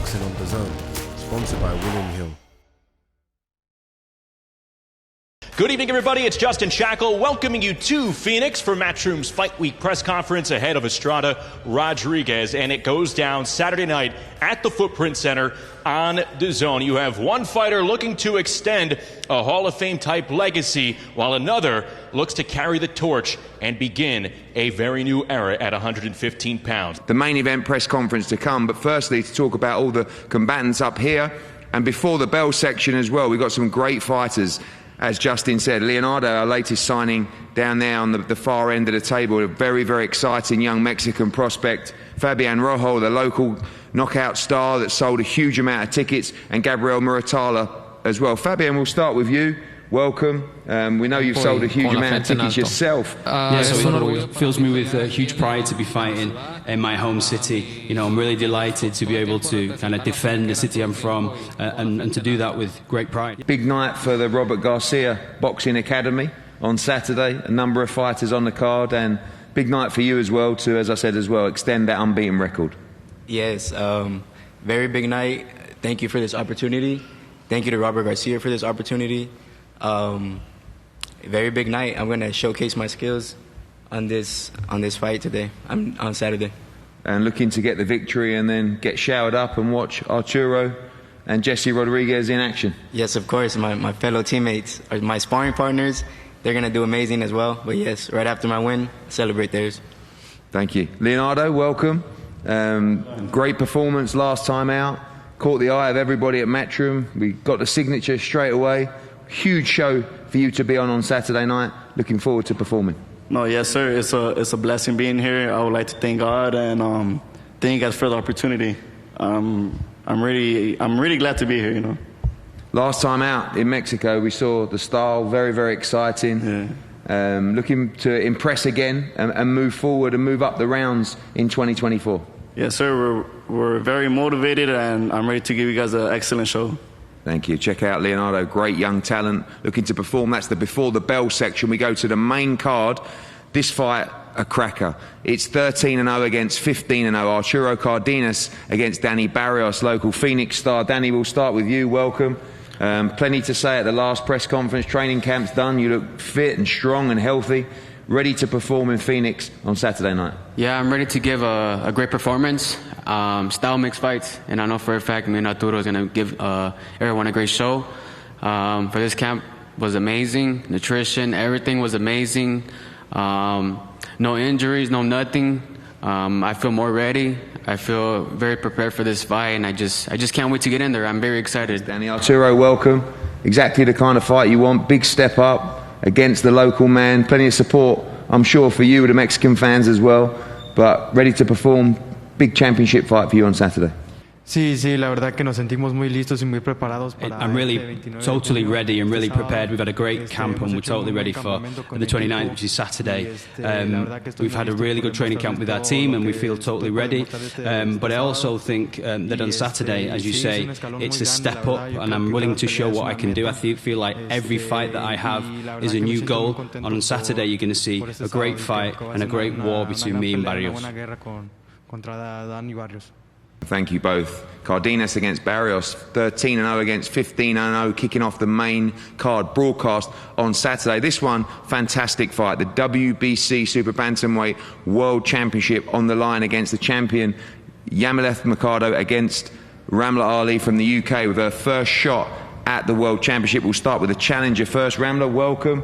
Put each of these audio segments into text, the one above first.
Boxing on DAZN, sponsored by William Hill. Good evening, everybody. It's Justin Shackle welcoming you to Phoenix for Matchroom's Fight Week press conference ahead of Estrada Rodriguez. And it goes down Saturday night at the Footprint Center on DAZN. You have one fighter looking to extend a Hall of Fame type legacy, while another looks to carry the torch and begin a very new era at 115 pounds. The main event press conference to come, but firstly to talk about all the combatants up here and before the bell section as well. We've got some great fighters. As Justin said, Leonardo, our latest signing down there on the far end of the table, a very, very exciting young Mexican prospect. Fabian Rojo, the local knockout star that sold a huge amount of tickets, and Gabriel Muratalla as well. Fabian, we'll start with you. Welcome. We know you've sold a huge amount of tickets yourself. It fills me with huge pride to be fighting in my home city. You know, I'm really delighted to be able to kind of defend the city I'm from and to do that with great pride. Big night for the Robert Garcia Boxing Academy on Saturday. A number of fighters on the card, and big night for you as well to, as I said as well, extend that unbeaten record. Yes, very big night. Thank you for this opportunity. Thank you to Robert Garcia for this opportunity. Very big night. I'm going to showcase my skills on this fight today, on Saturday. And looking to get the victory and then get showered up and watch Arturo and Jesse Rodriguez in action. Yes, of course. My fellow teammates, are my sparring partners, they're going to do amazing as well. But yes, right after my win, celebrate theirs. Thank you. Leonardo, welcome. Great performance last time out. Caught the eye of everybody at Matchroom. We got the signature straight away. Huge show for you to be on Saturday night. Looking forward to performing. No, yes, sir. It's a blessing being here. I would like to thank God and thank God for the opportunity. I'm really glad to be here. You know. Last time out in Mexico, we saw the style, very, very exciting. Yeah. Looking to impress again and move forward and move up the rounds in 2024. Yes, sir. We're very motivated, and I'm ready to give you guys an excellent show. Thank you. Check out Leonardo, great young talent, looking to perform. That's the before the bell section. We go to the main card. This fight, a cracker. It's 13-0 against 15-0. Arturo Cardenas against Danny Barrios, local Phoenix star. Danny, we'll start with you. Welcome. Plenty to say at the last press conference. Training camp's done. You look fit and strong and healthy. Ready to perform in Phoenix on Saturday night. Yeah, I'm ready to give a great performance. Style mixed fights, and I know for a fact me and Arturo is going to give everyone a great show. For this camp was amazing. Nutrition, everything was amazing. No injuries, no nothing. I feel more ready. I feel very prepared for this fight, and I just can't wait to get in there. I'm very excited. Danny, Arturo, welcome. Exactly the kind of fight you want. Big step up against the local man. Plenty of support, I'm sure, for you, the Mexican fans as well. But ready to perform. Big championship fight for you on Saturday. Sí, la verdad que nos sentimos muy listos y muy preparados para. I'm really totally ready and really prepared. We've had a great camp and we're totally ready for the 29th, which is Saturday. We've had a really good training camp with our team and we feel totally ready. But I also think that on Saturday, as you say, it's a step up and I'm willing to show what I can do. I feel like every fight that I have is a new goal. And on Saturday, you're going to see a great fight and a great war between me and Barrios. Thank you both. Cardenas against Barrios, 13-0 against 15-0, kicking off the main card broadcast on Saturday. This one, fantastic fight. The WBC Super Bantamweight World Championship on the line against the champion Yamileth Mercado against Ramla Ali from the UK with her first shot at the World Championship. We'll start with the challenger first. Ramla, welcome.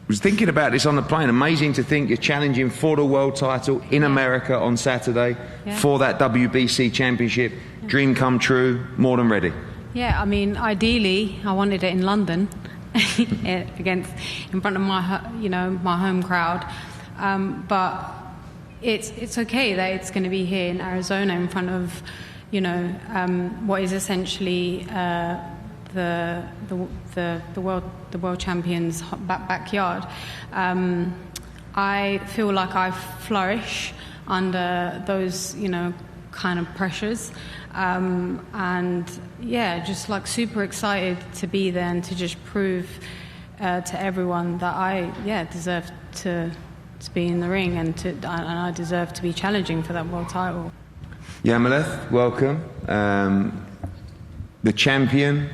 Was thinking about this on the plane. Amazing to think you're challenging for the world title in America on Saturday for that WBC championship. Dream come true, more than ready. Yeah, I mean, ideally, I wanted it in London, in front of my home crowd. But it's okay that it's going to be here in Arizona in front of, what is essentially the world champions' backyard. I feel like I flourish under those kind of pressures, and yeah, just like super excited to be there and to just prove to everyone that I deserve to be in the ring and I deserve to be challenging for that world title. Yamaleth, welcome. The champion.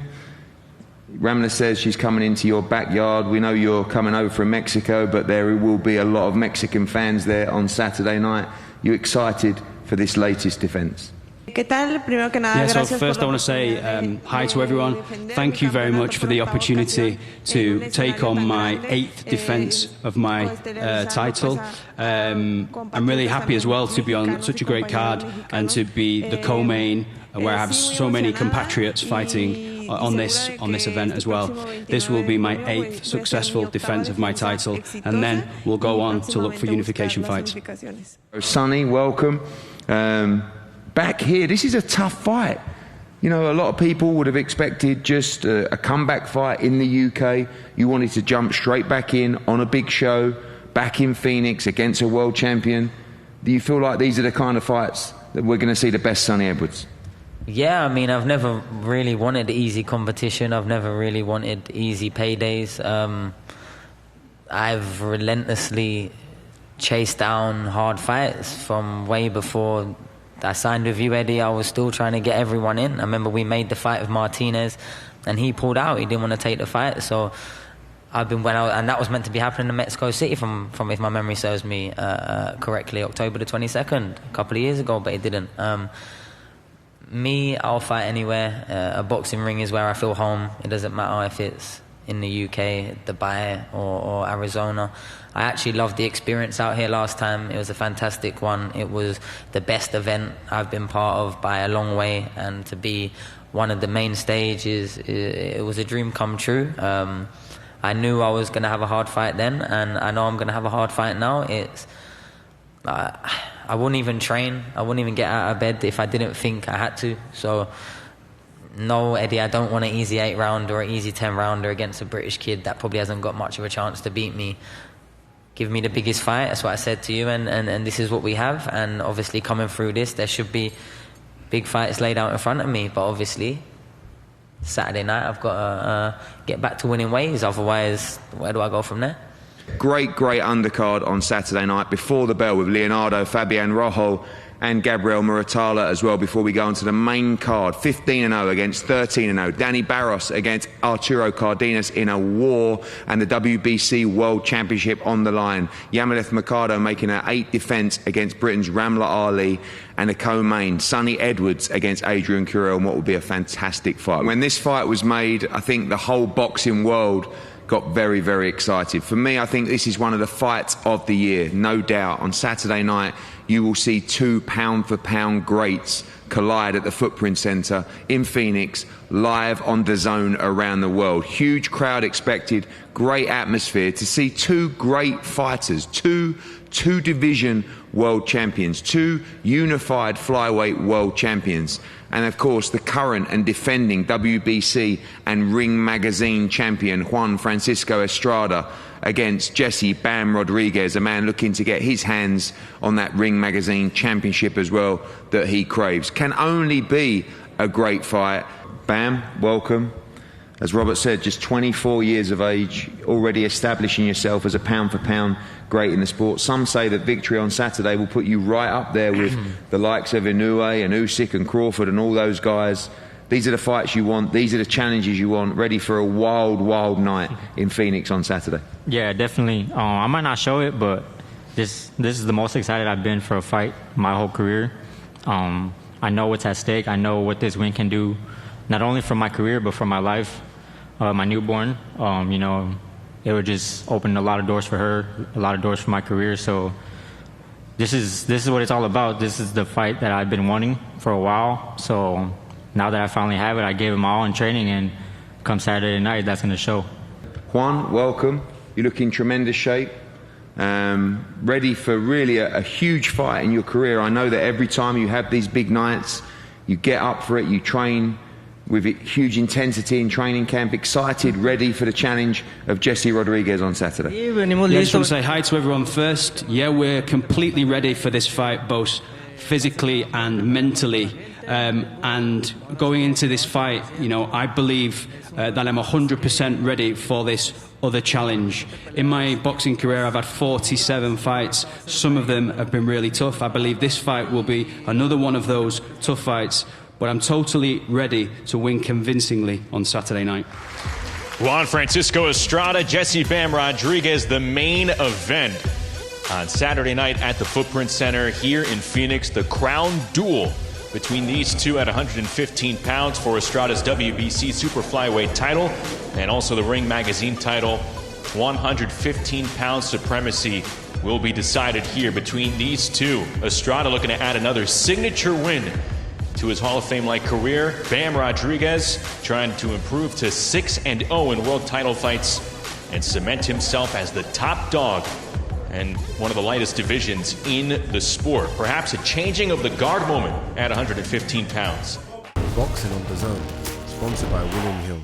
Ramla says she's coming into your backyard. We know you're coming over from Mexico, but there will be a lot of Mexican fans there on Saturday night. You excited for this latest defence? Yeah, so first I want to say hi to everyone. Thank you very much for the opportunity to take on my 8th defence of my title. I'm really happy as well to be on such a great card and to be the co-main, where I have so many compatriots fighting on this event as well. This will be my 8th successful defence of my title, and then we'll go on to look for unification fights. Sonny, welcome. Back here, this is a tough fight. You know, a lot of people would have expected just a comeback fight in the UK. You wanted to jump straight back in on a big show, back in Phoenix against a world champion. Do you feel like these are the kind of fights that we're going to see the best Sonny Edwards? Yeah, I mean, I've never really wanted easy competition. I've never really wanted easy paydays. I've relentlessly chased down hard fights from way before I signed with you, Eddie. I was still trying to get everyone in. I remember we made the fight with Martinez and he pulled out. He didn't want to take the fight. So and that was meant to be happening in Mexico City from if my memory serves me correctly, October the 22nd, a couple of years ago, but it didn't. Me, I'll fight anywhere. A boxing ring is where I feel home. It doesn't matter if it's in the UK, Dubai or Arizona. I actually loved the experience out here last time. It was a fantastic one. It was the best event I've been part of by a long way, and to be one of the main stages, it was a dream come true. I knew I was going to have a hard fight then, and I know I'm going to have a hard fight now. I wouldn't even train. I wouldn't even get out of bed if I didn't think I had to. So no, Eddie, I don't want an easy 8-rounder or an easy 10-rounder against a British kid that probably hasn't got much of a chance to beat me. Give me the biggest fight, that's what I said to you, and this is what we have. And obviously coming through this, there should be big fights laid out in front of me. But obviously, Saturday night, I've got to get back to winning ways. Otherwise, where do I go from there? Great undercard on Saturday night before the bell with Leonardo, Fabian Rojo and Gabriel Muratala as well, before we go on to the main card. 15-0 against 13-0. Danny Barros against Arturo Cardenas in a war, and the WBC World Championship on the line. Yamaleth Mercado making her 8th defence against Britain's Ramla Ali, and a co-main, Sonny Edwards against Adrian Curell, and what will be a fantastic fight. When this fight was made, I think the whole boxing world got very excited. For me, I think this is one of the fights of the year, no doubt. On Saturday night, you will see 2 pound-for-pound greats collide at the Footprint Centre in Phoenix, live on DAZN around the world. Huge crowd expected, great atmosphere to see 2 great fighters, two division world champions, 2 unified flyweight world champions, and of course the current and defending WBC and Ring Magazine champion Juan Francisco Estrada against Jesse Bam Rodriguez, a man looking to get his hands on that Ring Magazine championship as well that he craves. Can only be a great fight. Bam, welcome. As Robert said, just 24 years of age, already establishing yourself as a pound-for-pound great in the sport. Some say that victory on Saturday will put you right up there with the likes of Inoue and Usyk and Crawford and all those guys. These are the fights you want. These are the challenges you want. Ready for a wild night in Phoenix on Saturday. Yeah, definitely. I might not show it, but this is the most excited I've been for a fight my whole career. I know what's at stake. I know what this win can do, not only for my career, but for my life. My newborn, you know, it would just open a lot of doors for her, a lot of doors for my career. So this is what it's all about. This is the fight that I've been wanting for a while. So now that I finally have it, I gave it my all in training, and come Saturday night, that's going to show. Juan, welcome. You look in tremendous shape. Ready for really a huge fight in your career. I know that every time you have these big nights, you get up for it, you train with huge intensity in training camp, excited, ready for the challenge of Jesse Rodriguez on Saturday. I just want to say hi to everyone first. Yeah, we're completely ready for this fight, both physically and mentally. And going into this fight, I believe that I'm 100% ready for this other challenge. In my boxing career, I've had 47 fights. Some of them have been really tough. I believe this fight will be another one of those tough fights, but I'm totally ready to win convincingly on Saturday night. Juan Francisco Estrada, Jesse Bam Rodriguez, the main event on Saturday night at the Footprint Center here in Phoenix. The crown duel between these two at 115 pounds for Estrada's WBC Super Flyweight title and also the Ring Magazine title. 115 pound supremacy will be decided here between these two. Estrada looking to add another signature win to his Hall of Fame-like career. Bam Rodriguez trying to improve to 6-0 in world title fights and cement himself as the top dog and one of the lightest divisions in the sport. Perhaps a changing of the guard moment at 115 pounds. Boxing on DAZN, sponsored by William Hill.